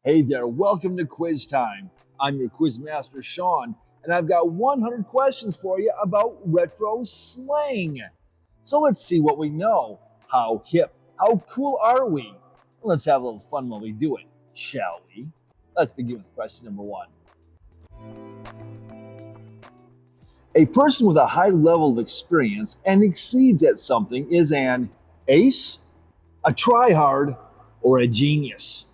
Hey there, welcome to Quiz Time. I'm your quiz master, Sean, and I've got 100 questions for you about retro slang. So let's see what we know. How hip, how cool are we? Let's have a little fun while we do it, shall we? Let's begin with question number one. A person with a high level of experience and exceeds at something is an ace, a tryhard, or a genius.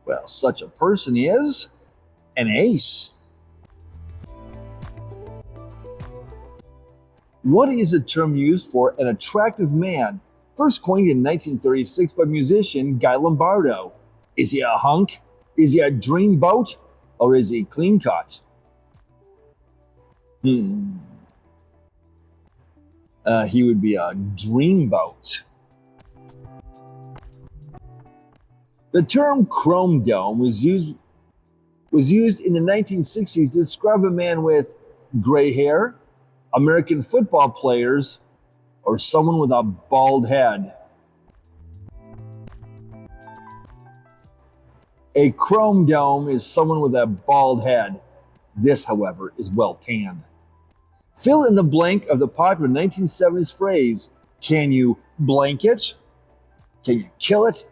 Well, such a person is an ace. What is the term used for an attractive man? First coined in 1936 by musician Guy Lombardo. Is he a hunk? Is he a dreamboat? Or is he clean cut? He would be a dreamboat. The term chrome dome was used in the 1960s to describe a man with gray hair, American football players, or someone with a bald head. A chrome dome is someone with a bald head. This, however, is well tanned. Fill in the blank of the popular 1970s phrase, can you blank it? Can you kill it?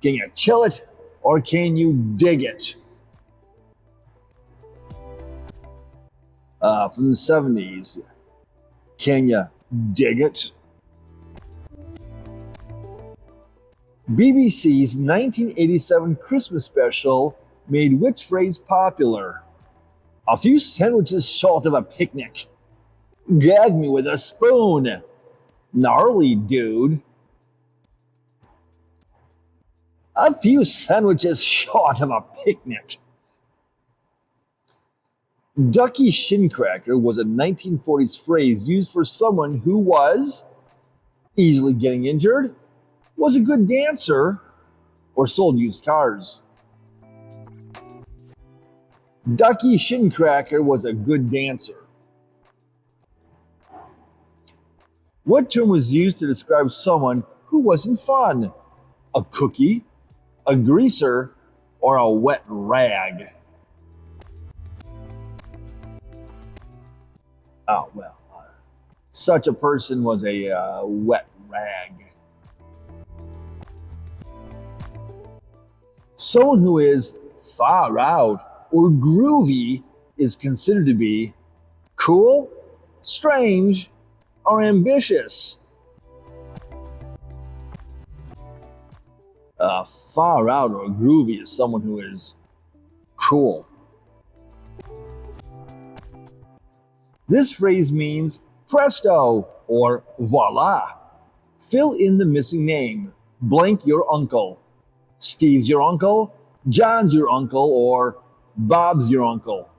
Can you chill it? Or can you dig it? From the 70s, can you dig it? BBC's 1987 Christmas special made which phrase popular? A few sandwiches short of a picnic. Gag me with a spoon. Gnarly, dude. A few sandwiches short of a picnic. Ducky shin cracker was a 1940s phrase used for someone who was easily getting injured, was a good dancer, or sold used cars. Ducky shin cracker was a good dancer. What term was used to describe someone who wasn't fun? A cookie, a greaser, or a wet rag? Oh, well, such a person was a wet rag. Someone who is far out or groovy is considered to be cool, strange, or ambitious. Far out or groovy is someone who is cool. This phrase means presto or voila. Fill in the missing name. Blank your uncle. Steve's your uncle, John's your uncle, or Bob's your uncle.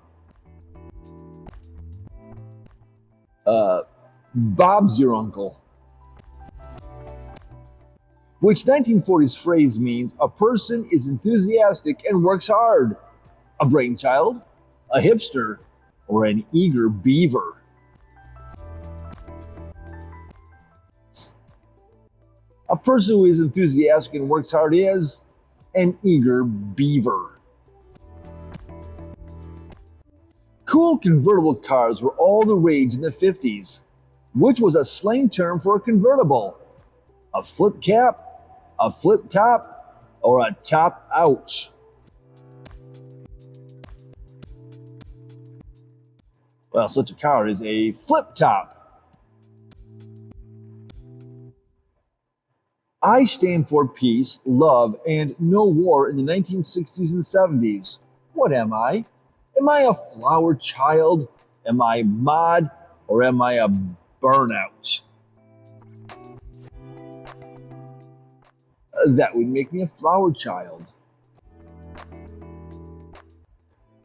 Bob's your uncle. Which 1940s phrase means a person is enthusiastic and works hard? A brainchild, a hipster, or an eager beaver? A person who is enthusiastic and works hard is an eager beaver. Cool convertible cars were all the rage in the 50s, which was a slang term for a convertible. A flip cap, a flip top, or a top out? Well, such a car is a flip top. I stand for peace, love, and no war in the 1960s and 70s. What am I? Am I a flower child? Am I mod? Or am I a burnout? That would make me a flower child.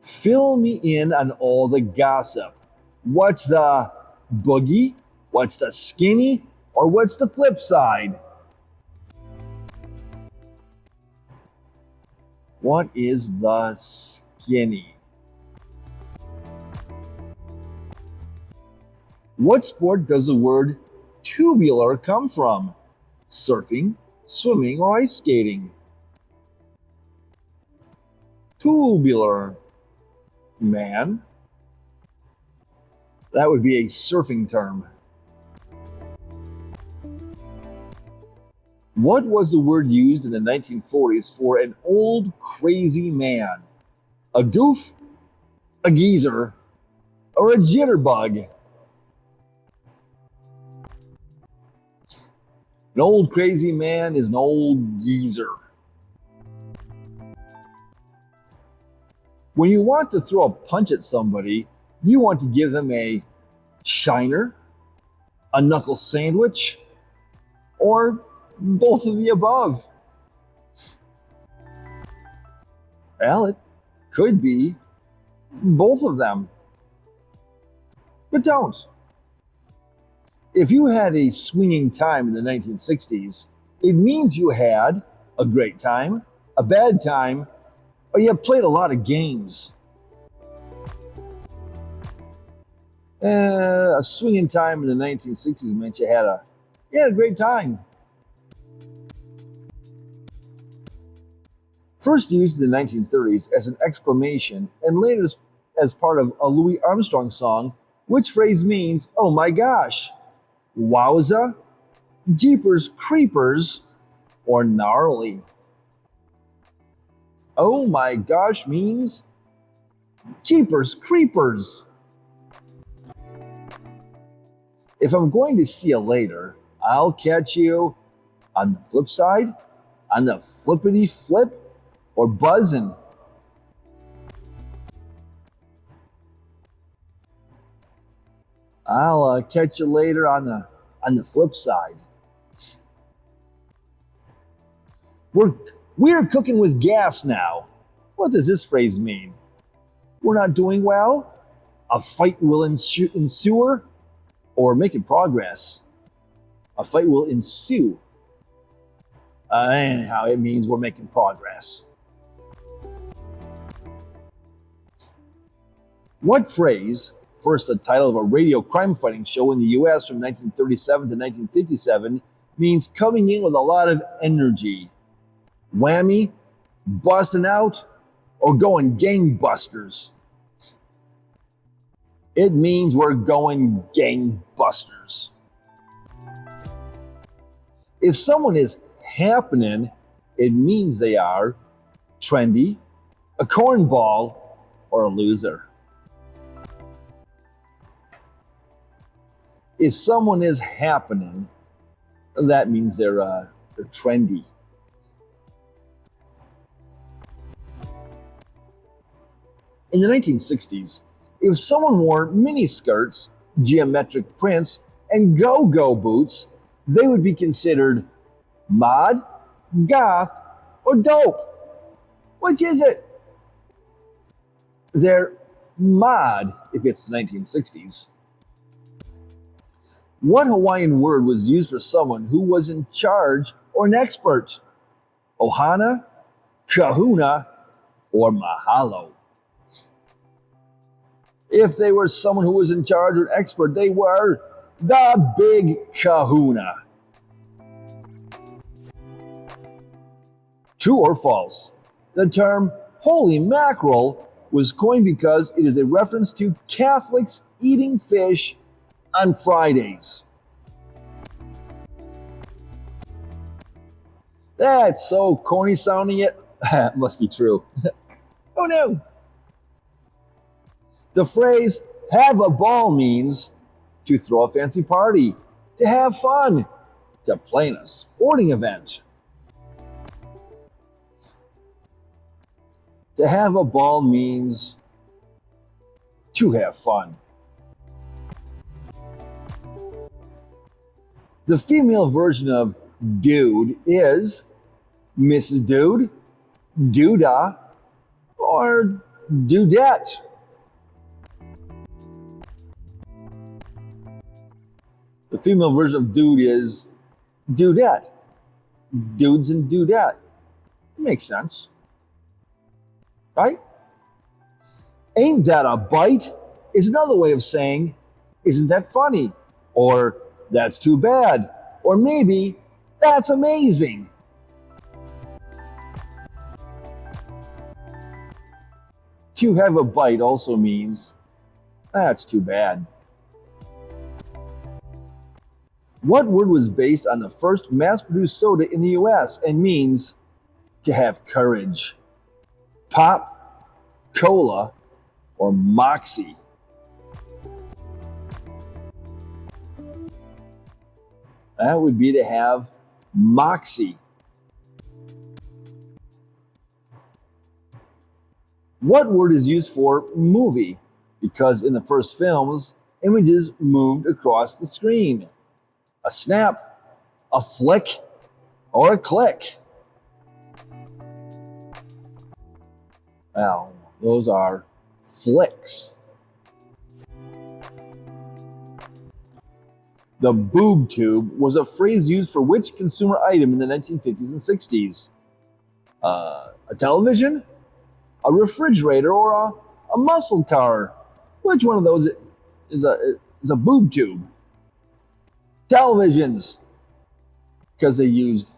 Fill me in on all the gossip. What's the boogie? What's the skinny? Or what's the flip side? What is the skinny? What sport does the word tubular come from? Surfing, swimming or ice skating. Tubular man. That would be a surfing term. What was the word used in the 1940s for an old crazy man? A goof, a geezer, or a jitterbug? An old crazy man is an old geezer. When you want to throw a punch at somebody, you want to give them a shiner, a knuckle sandwich, or both of the above. Well, it could be both of them. But don't. If you had a swinging time in the 1960s, it means you had a great time, a bad time, or you played a lot of games. A swinging time in the 1960s meant you had a great time. First used in the 1930s as an exclamation and later as part of a Louis Armstrong song, which phrase means, oh my gosh, wowza, jeepers creepers, or gnarly. Oh my gosh means jeepers creepers. If I'm going to see you later, I'll catch you on the flip side, on the flippity flip, or buzzing. I'll catch you later on the flip side. We're cooking with gas now. What does this phrase mean? We're not doing well? A fight will ensue, or making progress? A fight will ensue. Anyhow, it means we're making progress. What phrase, first the title of a radio crime fighting show in the US from 1937 to 1957, means coming in with a lot of energy? Whammy, busting out, or going gangbusters? It means we're going gangbusters. If someone is happening, it means they are trendy, a cornball, or a loser. If someone is happening, that means they're trendy. In the 1960s, if someone wore miniskirts, geometric prints, and go-go boots, they would be considered mod, goth, or dope. Which is it? They're mod if it's the 1960s. What Hawaiian word was used for someone who was in charge or an expert? Ohana, kahuna, or mahalo? If they were someone who was in charge or an expert, they were the big kahuna. True or false? The term holy mackerel was coined because it is a reference to Catholics eating fish on Fridays. That's so corny sounding, it must be true. Oh no. The phrase have a ball means to throw a fancy party, to have fun, to play in a sporting event. To have a ball means to have fun. The female version of dude is Mrs. Dude, Duda, or Dudette. The female version of dude is dudette. Dudes and dudette. Makes sense. Right? Ain't that a bite is another way of saying, isn't that funny? Or that's too bad. Or maybe that's amazing. To have a bite also means, that's too bad. What word was based on the first mass-produced soda in the US and means to have courage? Pop, cola, or moxie? That would be to have moxie. What word is used for movie? Because in the first films, images moved across the screen. A snap, a flick, or a click? Well, those are flicks. The boob tube was a phrase used for which consumer item in the 1950s and 60s? A television, a refrigerator, or a muscle car? Which one of those is a boob tube? Televisions, because they used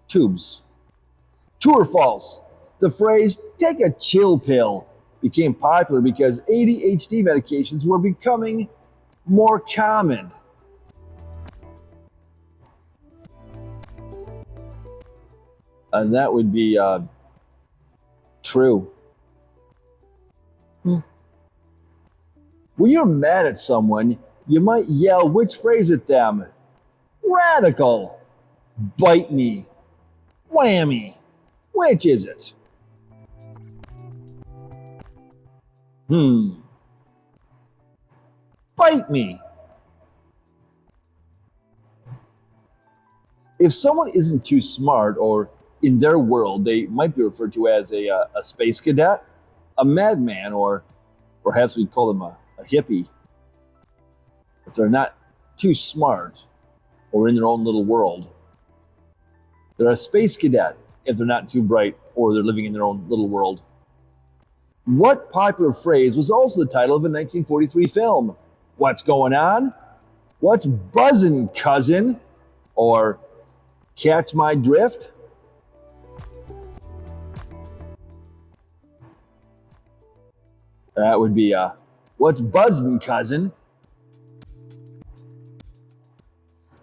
tubes. True or false? The phrase "take a chill pill" became popular because ADHD medications were becoming more common. And that would be true. When you're mad at someone, you might yell which phrase at them? Radical, bite me, whammy. Which is it? Bite me. If someone isn't too smart, or in their world, they might be referred to as a space cadet, a madman, or perhaps we'd call them a hippie. If they're not too smart or in their own little world, they're a space cadet if they're not too bright or they're living in their own little world. What popular phrase was also the title of a 1943 film? What's going on? What's buzzin', cousin? Or catch my drift? That would be what's buzzin', cousin?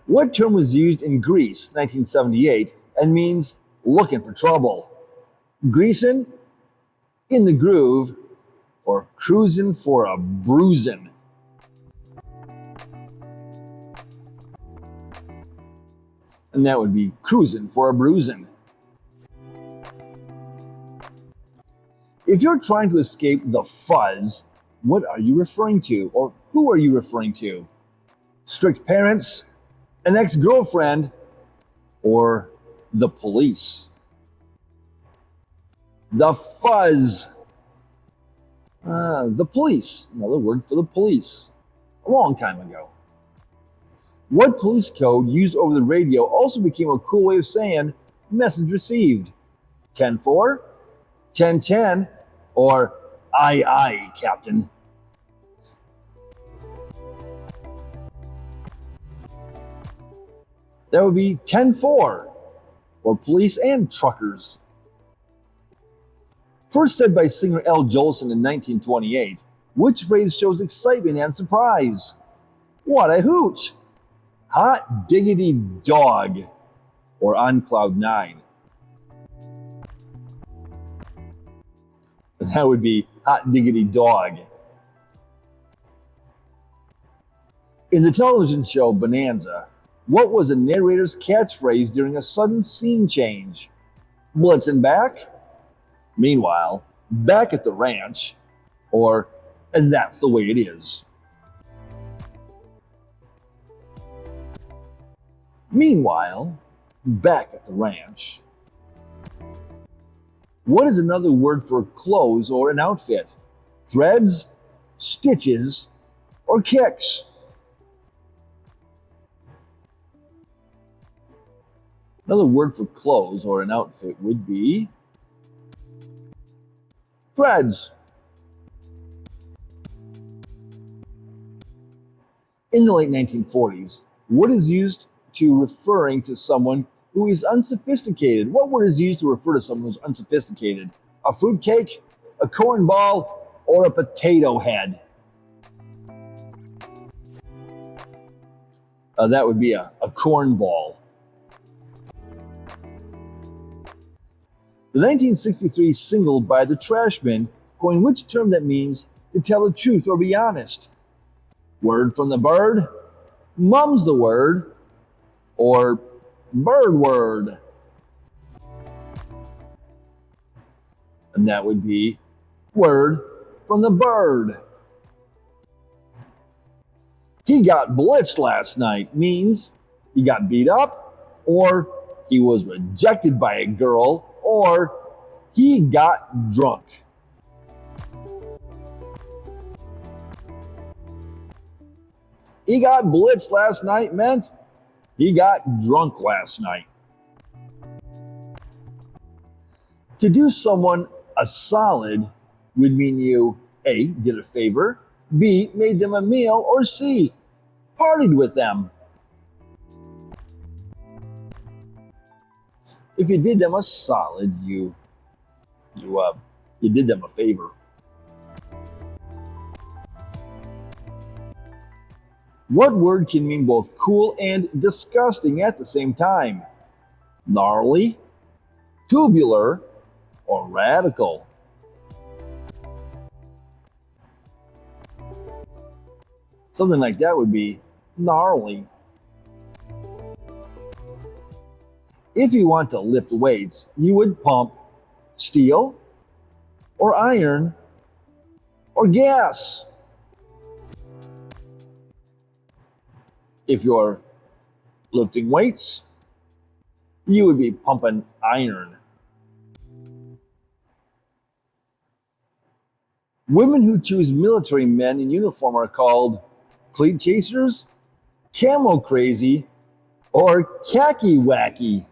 What term was used in Greece, 1978, and means looking for trouble? Greasin', in the groove, or cruising for a bruisin'? And that would be cruising for a bruisin'. If you're trying to escape the fuzz, what are you referring to? Or who are you referring to? Strict parents, an ex-girlfriend, or the police? The fuzz. The police, another word for the police, a long time ago. What police code used over the radio also became a cool way of saying message received? 10-4, 10-10, or aye aye, Captain? That would be 10-4, or police and truckers. First said by singer Al Jolson in 1928, which phrase shows excitement and surprise? What a hoot! Hot diggity dog, or on cloud nine? That would be hot diggity dog. In the television show Bonanza, what was a narrator's catchphrase during a sudden scene change? Blitzing back? Meanwhile, back at the ranch? Or, and that's the way it is? Meanwhile, back at the ranch. What is another word for clothes or an outfit? Threads, stitches, or kicks? Another word for clothes or an outfit would be threads. In the late 1940s, what is used to referring to someone who is unsophisticated? What word is used to refer to someone who's unsophisticated? A fruitcake, a cornball, or a potato head? That would be a cornball. The 1963 single by the Trashmen coined which term that means to tell the truth or be honest? Word from the bird, mum's the word, or bird word? And that would be word from the bird. He got blitzed last night means he got beat up, or he was rejected by a girl, or he got drunk. He got blitzed last night meant he got drunk last night. To do someone a solid would mean you A, did a favor, B, made them a meal, or C, partied with them. If you did them a solid, you did them a favor. What word can mean both cool and disgusting at the same time? Gnarly, tubular, or radical? Something like that would be gnarly. If you want to lift weights, you would pump steel, or iron, or gas. If you're lifting weights, you would be pumping iron. Women who choose military men in uniform are called cleat chasers, camo crazy, or khaki wacky.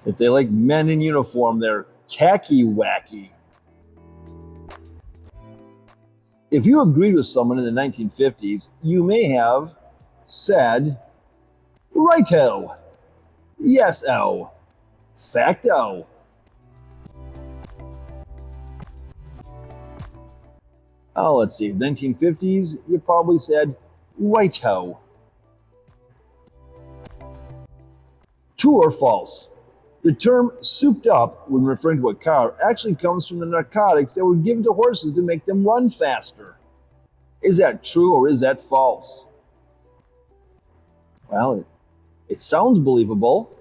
If they like men in uniform, they're khaki wacky. If you agreed with someone in the 1950s, you may have said, righto, yes-o, facto. Oh, let's see, 1950s, you probably said righto. True or false? The term souped up when referring to a car actually comes from the narcotics that were given to horses to make them run faster. Is that true or is that false? Well, it sounds believable.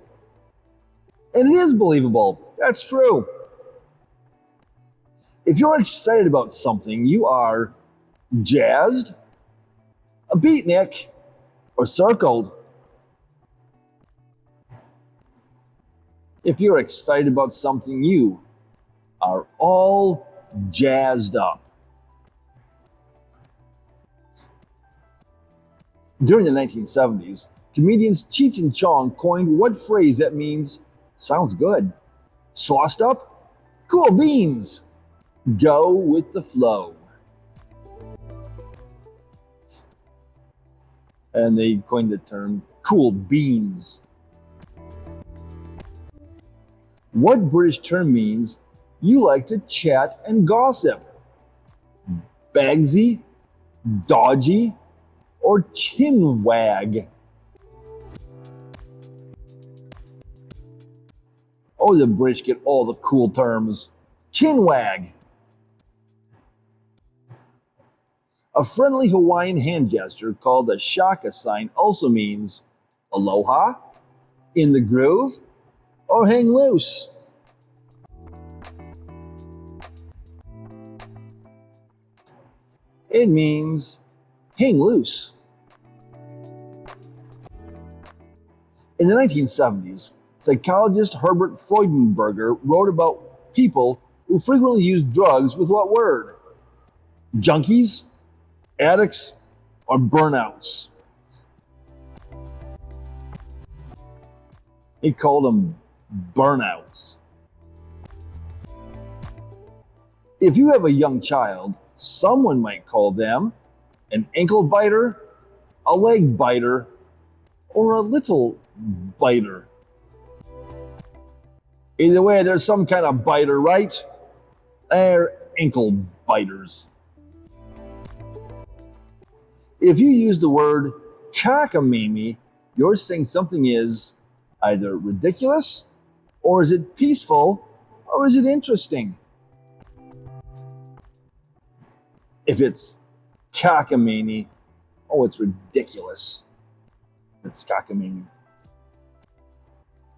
And it is believable. That's true. If you're excited about something, you are jazzed, a beatnik, or circled. If you're excited about something, you are all jazzed up. During the 1970s, comedians Cheech and Chong coined what phrase that means sounds good, sauced up, cool beans, go with the flow. And they coined the term cool beans. What British term means you like to chat and gossip? Bagsy, dodgy, or chinwag? Oh, the British get all the cool terms. Chinwag. A friendly Hawaiian hand gesture called the shaka sign also means aloha, in the groove, or hang loose. It means hang loose. In the 1970s, psychologist Herbert Freudenberger wrote about people who frequently use drugs with what word? Junkies, addicts, or burnouts? He called them burnouts. If you have a young child, someone might call them an ankle biter, a leg biter, or a little biter. Either way, there's some kind of biter, right? They're ankle biters. If you use the word cockamamie, you're saying something is either ridiculous, or is it peaceful, or is it interesting? If it's cockamamie, oh, it's ridiculous. It's cockamamie.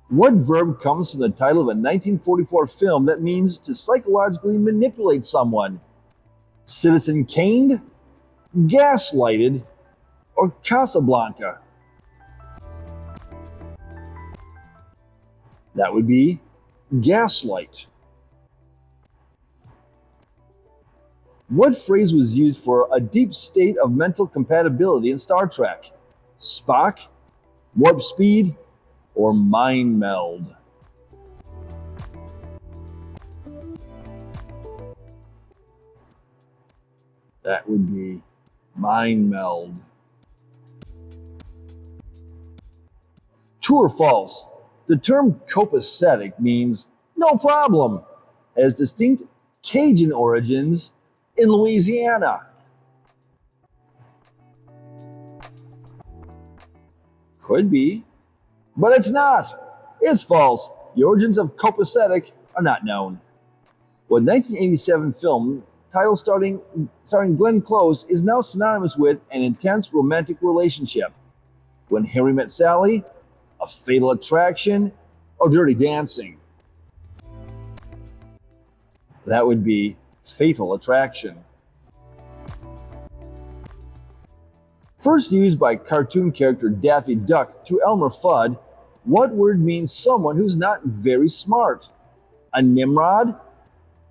What verb comes from the title of a 1944 film that means to psychologically manipulate someone? Citizen Kane, gaslighted, or Casablanca? That would be gaslight. What phrase was used for a deep state of mental compatibility in Star Trek? Spock, warp speed, or mind meld? That would be mind meld. True or false? The term copacetic means no problem, has distinct Cajun origins in Louisiana. Could be, but it's not. It's false. The origins of copacetic are not known. What 1987 film title starring Glenn Close is now synonymous with an intense romantic relationship? When Harry Met Sally, A Fatal Attraction, or Dirty Dancing? That would be Fatal Attraction. First used by cartoon character Daffy Duck to Elmer Fudd, what word means someone who's not very smart? A Nimrod,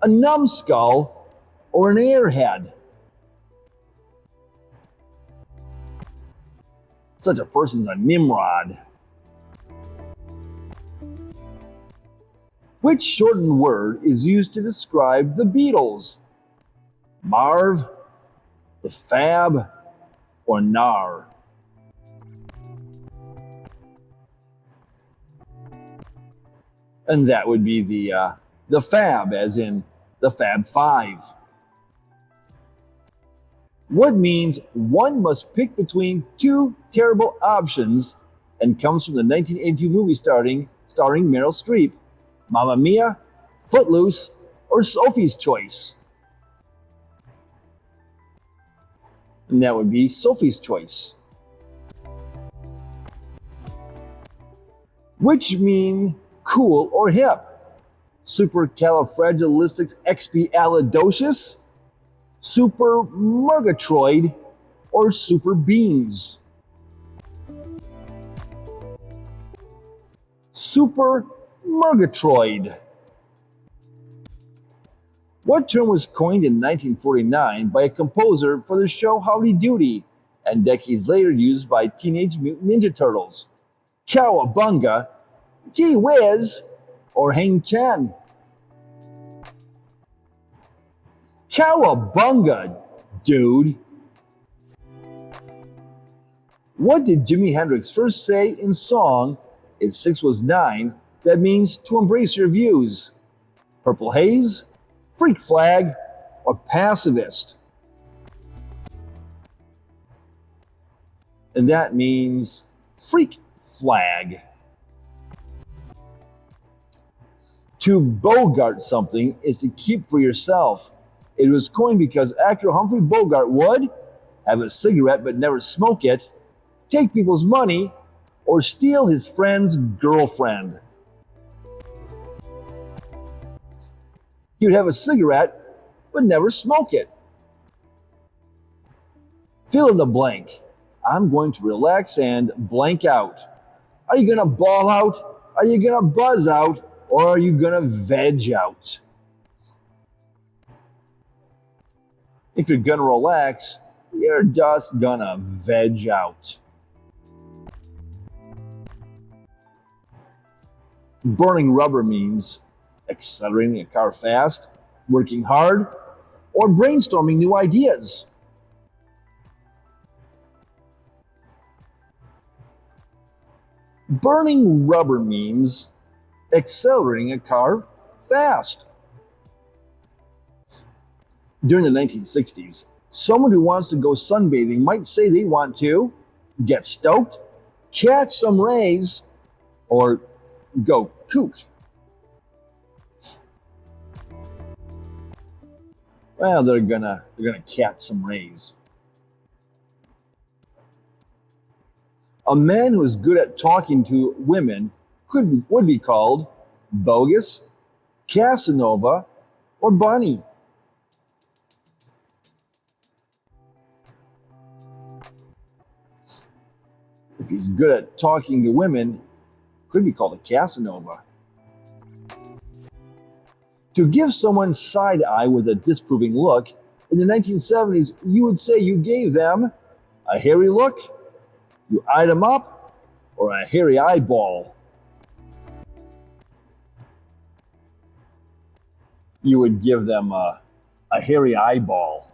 a numbskull, or an airhead? Such a person's a Nimrod. Which shortened word is used to describe the Beatles? Marv, the Fab, or Nar? And that would be the Fab, as in the Fab Five. What means one must pick between two terrible options and comes from the 1982 movie starring Meryl Streep? Mamma Mia, Footloose, or Sophie's Choice? And that would be Sophie's Choice. Which mean cool or hip? Supercalifragilisticexpialidocious, Super Murgatroyd, or Super Beans? Super Murgatroyd. What term was coined in 1949 by a composer for the show Howdy Doody and decades later used by Teenage Mutant Ninja Turtles? Cowabunga, Gee Whiz, or Hang Ten? Cowabunga, dude. What did Jimi Hendrix first say in song If Six Was Nine that means to embrace your views? Purple Haze, Freak Flag, or Pacifist? And that means Freak Flag. To bogart something is to keep for yourself. It was coined because actor Humphrey Bogart would have a cigarette but never smoke it, take people's money, or steal his friend's girlfriend. He would have a cigarette but never smoke it. Fill in the blank. I'm going to relax and blank out. Are you going to ball out? Are you going to buzz out? Or are you going to veg out? If you're going to relax, you're just going to veg out. Burning rubber means accelerating a car fast, working hard, or brainstorming new ideas. Burning rubber means accelerating a car fast. During the 1960s, someone who wants to go sunbathing might say they want to get stoked, catch some rays, or go kook. Well, they're gonna catch some rays. A man who is good at talking to women would be called bogus, Casanova, or bunny. If he's good at talking to women, could be called a Casanova. To give someone side eye with a disapproving look, in the 1970s, you would say you gave them a hairy look, you eyed them up, or a hairy eyeball. You would give them a hairy eyeball.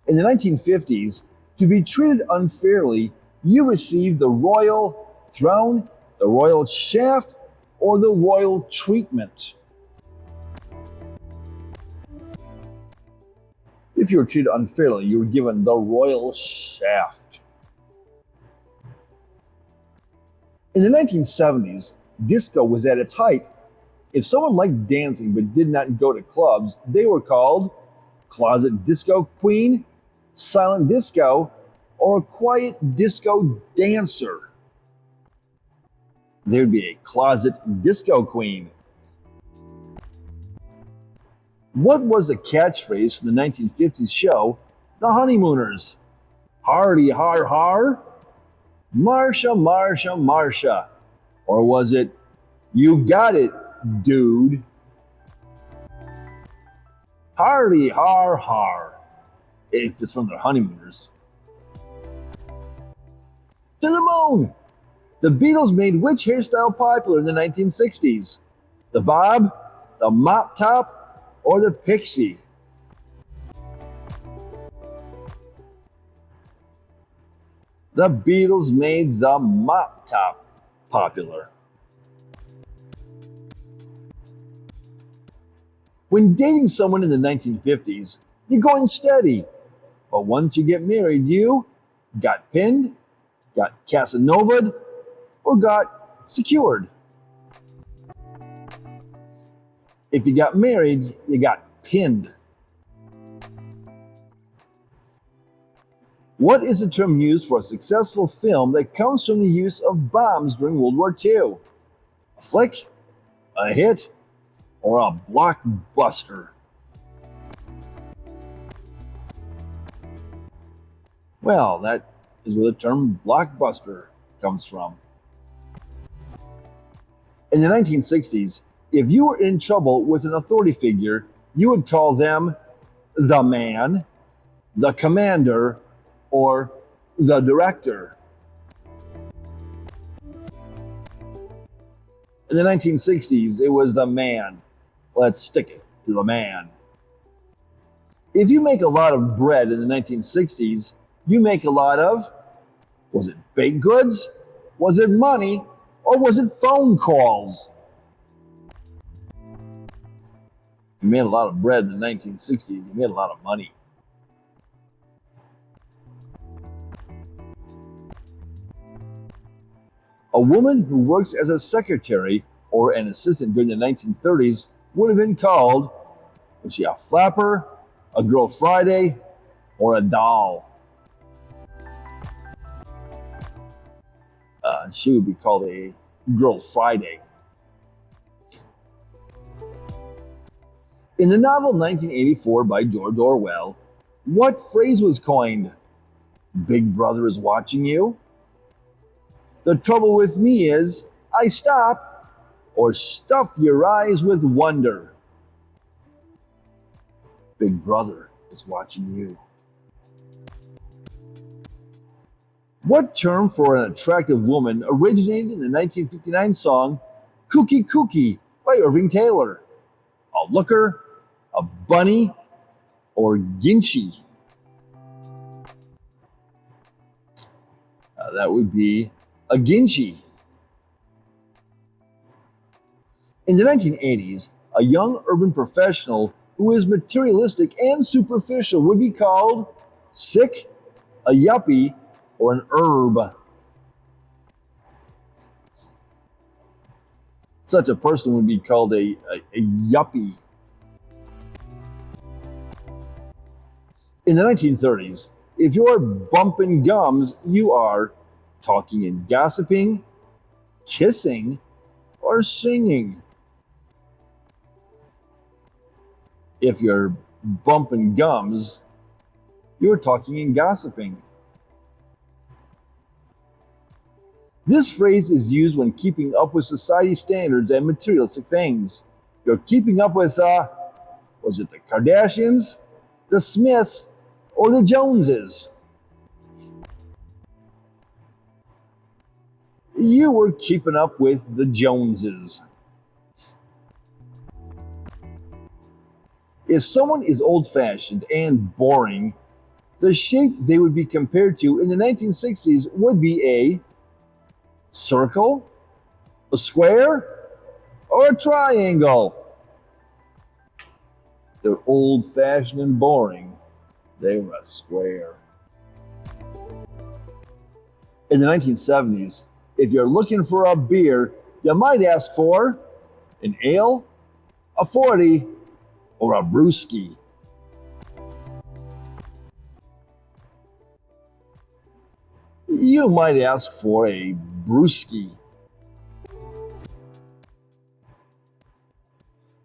In the 1950s, to be treated unfairly, you received the royal throne, the royal shaft, or the royal treatment. If you were treated unfairly, you were given the royal shaft. In the 1970s, disco was at its height. If someone liked dancing but did not go to clubs, they were called closet disco queen, silent disco, or quiet disco dancer. There'd be a closet disco queen. What was the catchphrase from the 1950s show, The Honeymooners? Hardy har har, Marsha, Marsha, Marsha. Or was it, you got it, dude? Hardy har har, if it's from the Honeymooners. To the moon! The Beatles made which hairstyle popular in the 1960s? The bob, the mop top, or the pixie? The Beatles made the mop top popular. When dating someone in the 1950s, you're going steady. But once you get married, you got pinned, got Casanova'd, or got secured. If you got married, you got pinned. What is the term used for a successful film that comes from the use of bombs during World War II? A flick, a hit, or a blockbuster? Well, that is where the term blockbuster comes from. In the 1960s, if you were in trouble with an authority figure, you would call them the man, the commander, or the director. In the 1960s, it was the man. Let's stick it to the man. If you make a lot of bread in the 1960s, you make a lot of, was it baked goods? Was it money? Or was it phone calls? If you made a lot of bread in the 1960s, you made a lot of money. A woman who works as a secretary or an assistant during the 1930s would have been called, was she a flapper, a girl Friday, or a doll? She would be called a girl Friday. In the novel 1984 by George Orwell, what phrase was coined? Big Brother is watching you? The trouble with me is, I stop, or stuff your eyes with wonder. Big Brother is watching you. What term for an attractive woman originated in the 1959 song Cookie Cookie by Irving Taylor? A looker, a bunny, or Ginchy? That would be a Ginchy. In the 1980s, a young urban professional who is materialistic and superficial would be called sick, a yuppie, or an herb. Such a person would be called a yuppie. In the 1930s, if you're bumping gums, you are talking and gossiping, kissing, or singing. If you're bumping gums, you're talking and gossiping. This phrase is used when keeping up with society standards and materialistic things. You're keeping up with, was it the Kardashians, the Smiths, or the Joneses? You were keeping up with the Joneses. If someone is old-fashioned and boring, the shape they would be compared to in the 1960s would be a circle, a square, or a triangle. They're old-fashioned and boring. They were a square. In the 1970s, if you're looking for a beer, you might ask for an ale, a 40, or a brewski. You might ask for a brewski.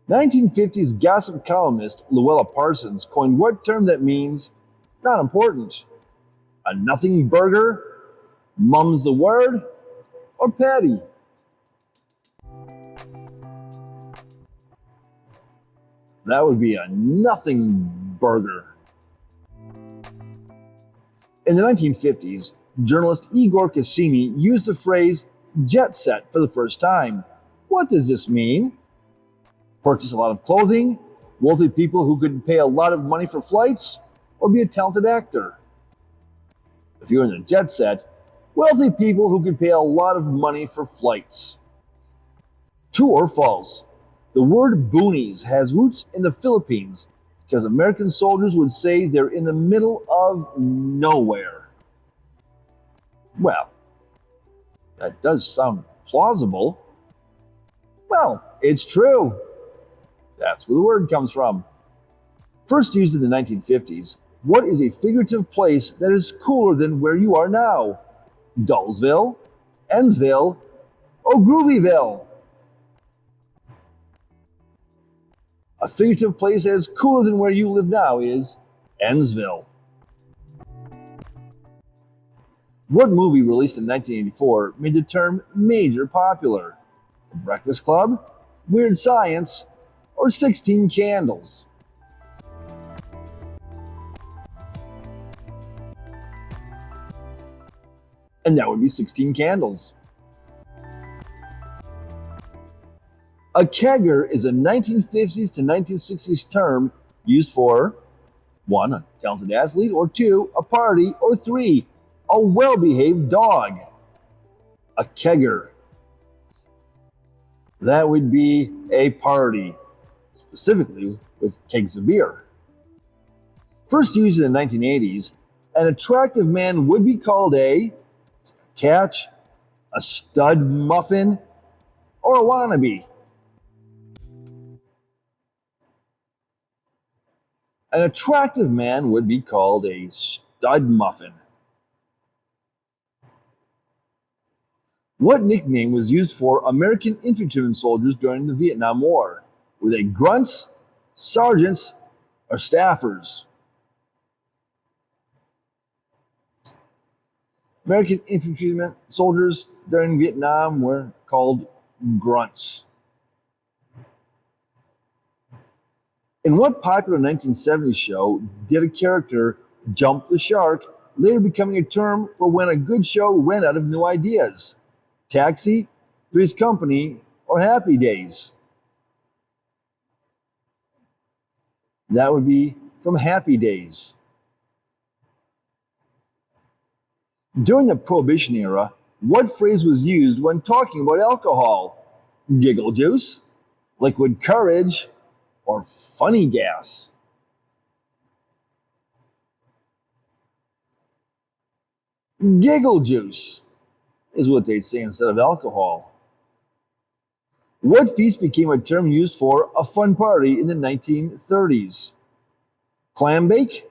1950s gossip columnist Luella Parsons coined what term that means not important. A nothing burger, mum's the word, or patty. That would be a nothing burger. In the 1950s, journalist Igor Cassini used the phrase jet set for the first time. What does this mean? Purchase a lot of clothing, wealthy people who could pay a lot of money for flights, or be a talented actor? If you're in the jet set, wealthy people who could pay a lot of money for flights. True or false? The word boonies has roots in the Philippines because American soldiers would say they're in the middle of nowhere. Well, that does sound plausible. Well, it's true. That's where the word comes from. First used in the 1950s, what is a figurative place that is cooler than where you are now? Dullsville, Ennsville, or Groovyville? A figurative place that is cooler than where you live now is Ennsville. What movie released in 1984 made the term major popular? The Breakfast Club, Weird Science, or 16 Candles? And that would be 16 Candles. A kegger is a 1950s to 1960s term used for 1. A talented athlete, or 2. A party, or 3. A well-behaved dog. A kegger. That would be a party, specifically with kegs of beer. First used in the 1980s, an attractive man would be called a catch, a stud muffin, or a wannabe. An attractive man would be called a stud muffin. What nickname was used for American infantrymen soldiers during the Vietnam War? Were they grunts, sergeants, or staffers? American infantrymen soldiers during Vietnam were called grunts. In what popular 1970s show did a character jump the shark, later becoming a term for when a good show ran out of new ideas? Taxi, Three's Company, or Happy Days? That would be from Happy Days. During the Prohibition era, what phrase was used when talking about alcohol? Giggle juice, liquid courage, or funny gas? Giggle juice is what they'd say instead of alcohol. What feast became a term used for a fun party in the 1930s? Clam bake,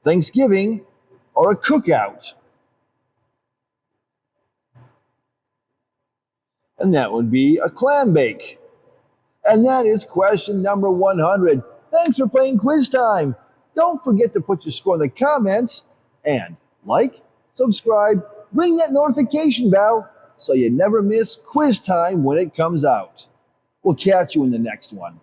Thanksgiving, or a cookout? And that would be a clam bake. And that is question number 100. Thanks for playing Quiz Time. Don't forget to put your score in the comments and like, subscribe, ring that notification bell so you never miss Quiz Time when it comes out. We'll catch you in the next one.